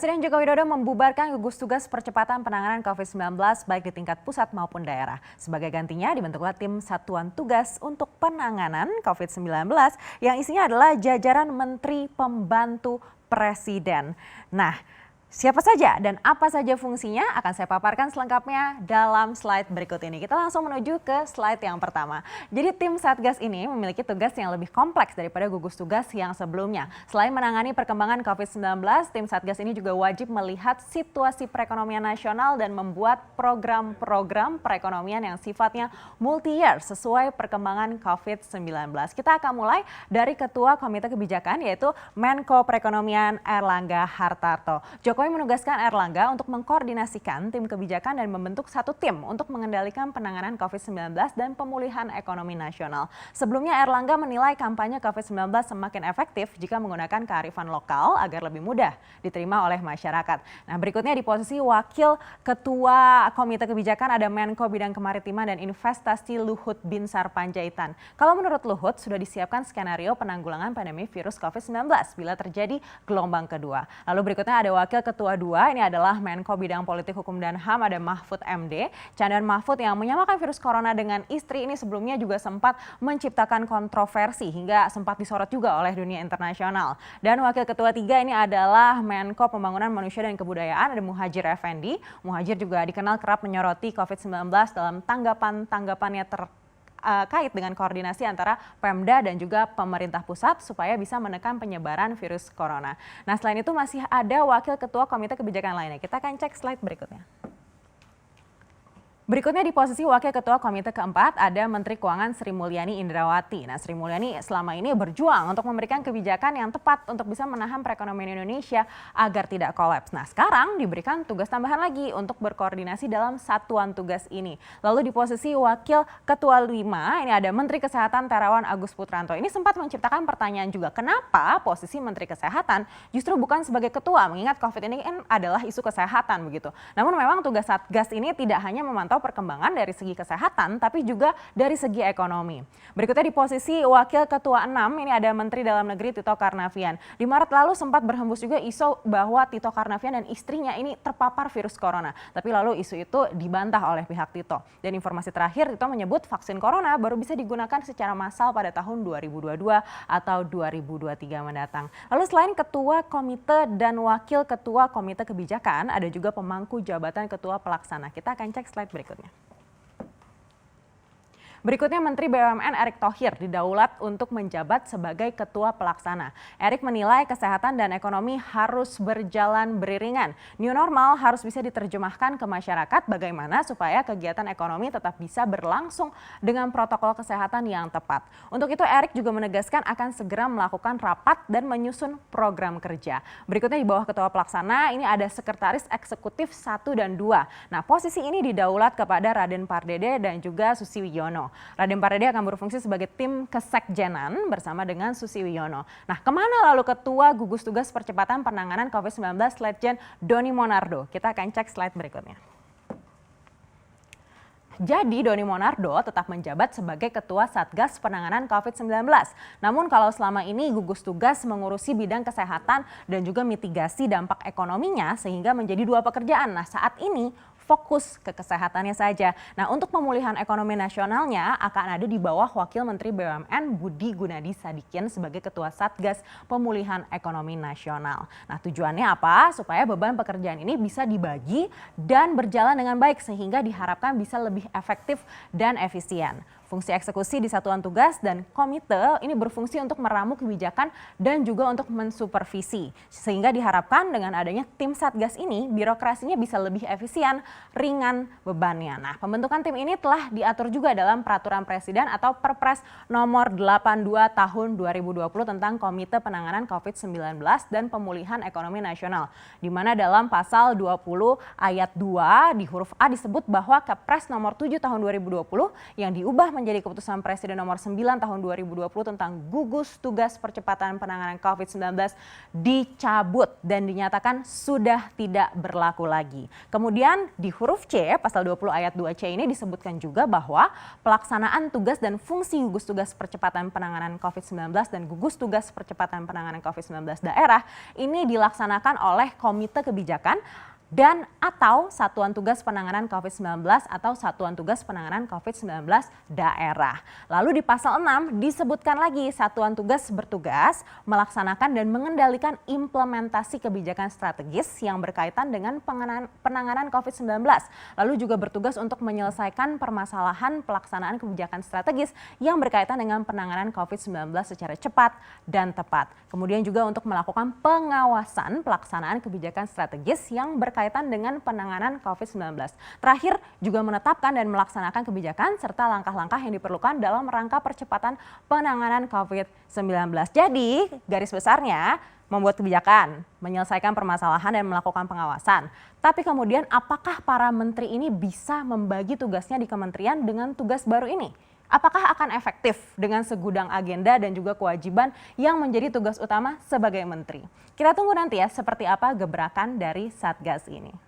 Presiden Joko Widodo membubarkan gugus tugas percepatan penanganan COVID-19 baik di tingkat pusat maupun daerah. Sebagai gantinya dibentuklah tim satuan tugas untuk penanganan COVID-19 yang isinya adalah jajaran Menteri Pembantu Presiden. Nah, siapa saja dan apa saja fungsinya akan saya paparkan selengkapnya dalam slide berikut ini. Kita langsung menuju ke slide yang pertama. Jadi tim Satgas ini memiliki tugas yang lebih kompleks daripada gugus tugas yang sebelumnya. Selain menangani perkembangan COVID-19, tim Satgas ini juga wajib melihat situasi perekonomian nasional dan membuat program-program perekonomian yang sifatnya multi-year sesuai perkembangan COVID-19. Kita akan mulai dari Ketua Komite Kebijakan yaitu Menko Perekonomian Airlangga Hartarto. Jokowi menugaskan Airlangga untuk mengkoordinasikan tim kebijakan dan membentuk satu tim untuk mengendalikan penanganan COVID-19 dan pemulihan ekonomi nasional. Sebelumnya Airlangga menilai kampanye COVID-19 semakin efektif jika menggunakan kearifan lokal agar lebih mudah diterima oleh masyarakat. Nah, berikutnya di posisi Wakil Ketua Komite Kebijakan ada Menko Bidang Kemaritiman dan Investasi Luhut Binsar Panjaitan. Kalau menurut Luhut sudah disiapkan skenario penanggulangan pandemi virus COVID-19 bila terjadi gelombang kedua. Lalu berikutnya ada Wakil Ketua 2, ini adalah Menko Bidang Politik Hukum dan HAM ada Mahfud MD. Chandra Mahfud yang menyamakan virus corona dengan istri ini sebelumnya juga sempat menciptakan kontroversi hingga sempat disorot juga oleh dunia internasional. Dan Wakil Ketua 3 ini adalah Menko Pembangunan Manusia dan Kebudayaan ada Muhadjir Effendi. Muhadjir juga dikenal kerap menyoroti COVID-19 dalam tanggapannya terkait dengan koordinasi antara Pemda dan juga pemerintah pusat supaya bisa menekan penyebaran virus corona. Nah, selain itu masih ada Wakil Ketua Komite Kebijakan lainnya. Kita akan cek slide berikutnya. Berikutnya di posisi Wakil Ketua Komite keempat ada Menteri Keuangan Sri Mulyani Indrawati. Nah, Sri Mulyani selama ini berjuang untuk memberikan kebijakan yang tepat untuk bisa menahan perekonomian Indonesia agar tidak kolaps. Nah, sekarang diberikan tugas tambahan lagi untuk berkoordinasi dalam satuan tugas ini. Lalu di posisi Wakil Ketua 5 ini ada Menteri Kesehatan Terawan Agus Putranto. Ini sempat menciptakan pertanyaan juga, kenapa posisi Menteri Kesehatan justru bukan sebagai ketua, mengingat COVID ini kan adalah isu kesehatan begitu. Namun memang tugas Satgas ini tidak hanya memantau perkembangan dari segi kesehatan, tapi juga dari segi ekonomi. Berikutnya di posisi Wakil Ketua 6, ini ada Menteri Dalam Negeri Tito Karnavian. Di Maret lalu sempat berhembus juga isu bahwa Tito Karnavian dan istrinya ini terpapar virus corona. Tapi lalu isu itu dibantah oleh pihak Tito. Dan informasi terakhir, Tito menyebut vaksin corona baru bisa digunakan secara massal pada tahun 2022 atau 2023 mendatang. Lalu selain Ketua Komite dan Wakil Ketua Komite Kebijakan, ada juga pemangku jabatan Ketua Pelaksana. Kita akan cek slide berikutnya. Berikutnya Menteri BUMN Erick Thohir didaulat untuk menjabat sebagai Ketua Pelaksana. Erick menilai kesehatan dan ekonomi harus berjalan beriringan. New normal harus bisa diterjemahkan ke masyarakat bagaimana supaya kegiatan ekonomi tetap bisa berlangsung dengan protokol kesehatan yang tepat. Untuk itu Erick juga menegaskan akan segera melakukan rapat dan menyusun program kerja. Berikutnya di bawah Ketua Pelaksana ini ada Sekretaris Eksekutif 1 dan 2. Nah, posisi ini didaulat kepada Raden Pardede dan juga Susi Wiono. Raden Pardede akan berfungsi sebagai tim kesekjenan bersama dengan Susi Wiono. Nah, kemana lalu Ketua Gugus Tugas Percepatan Penanganan COVID-19 Letjen Doni Monardo? Kita akan cek slide berikutnya. Jadi Doni Monardo tetap menjabat sebagai Ketua Satgas Penanganan COVID-19. Namun kalau selama ini gugus tugas mengurusi bidang kesehatan dan juga mitigasi dampak ekonominya sehingga menjadi dua pekerjaan. Nah, saat ini fokus ke kesehatannya saja. Nah, untuk pemulihan ekonomi nasionalnya akan ada di bawah Wakil Menteri BUMN Budi Gunadi Sadikin sebagai Ketua Satgas Pemulihan Ekonomi Nasional. Nah, tujuannya apa? Supaya beban pekerjaan ini bisa dibagi dan berjalan dengan baik sehingga diharapkan bisa lebih efektif dan efisien. Fungsi eksekusi di satuan tugas dan komite ini berfungsi untuk meramu kebijakan dan juga untuk mensupervisi. Sehingga diharapkan dengan adanya tim Satgas ini, birokrasinya bisa lebih efisien, ringan bebannya. Nah, pembentukan tim ini telah diatur juga dalam Peraturan Presiden atau Perpres nomor 82 tahun 2020 tentang Komite Penanganan COVID-19 dan Pemulihan Ekonomi Nasional. Di mana dalam pasal 20 ayat 2 di huruf A disebut bahwa Kepres nomor 7 tahun 2020 yang diubah menjadi keputusan Presiden nomor 9 tahun 2020 tentang gugus tugas percepatan penanganan COVID-19 dicabut dan dinyatakan sudah tidak berlaku lagi. Kemudian di huruf C, pasal 20 ayat 2C ini disebutkan juga bahwa pelaksanaan tugas dan fungsi gugus tugas percepatan penanganan COVID-19 dan gugus tugas percepatan penanganan COVID-19 daerah ini dilaksanakan oleh Komite Kebijakan dan atau Satuan Tugas Penanganan COVID-19 atau Satuan Tugas Penanganan COVID-19 daerah. Lalu di pasal 6 disebutkan lagi Satuan Tugas bertugas melaksanakan dan mengendalikan implementasi kebijakan strategis yang berkaitan dengan penanganan COVID-19. Lalu juga bertugas untuk menyelesaikan permasalahan pelaksanaan kebijakan strategis yang berkaitan dengan penanganan COVID-19 secara cepat dan tepat. Kemudian juga untuk melakukan pengawasan pelaksanaan kebijakan strategis yang berkaitan dengan penanganan COVID-19. Terakhir juga menetapkan dan melaksanakan kebijakan serta langkah-langkah yang diperlukan dalam rangka percepatan penanganan COVID-19. Jadi garis besarnya membuat kebijakan, menyelesaikan permasalahan dan melakukan pengawasan. Tapi kemudian apakah para menteri ini bisa membagi tugasnya di kementerian dengan tugas baru ini? Apakah akan efektif dengan segudang agenda dan juga kewajiban yang menjadi tugas utama sebagai menteri? Kita tunggu nanti ya seperti apa gebrakan dari Satgas ini.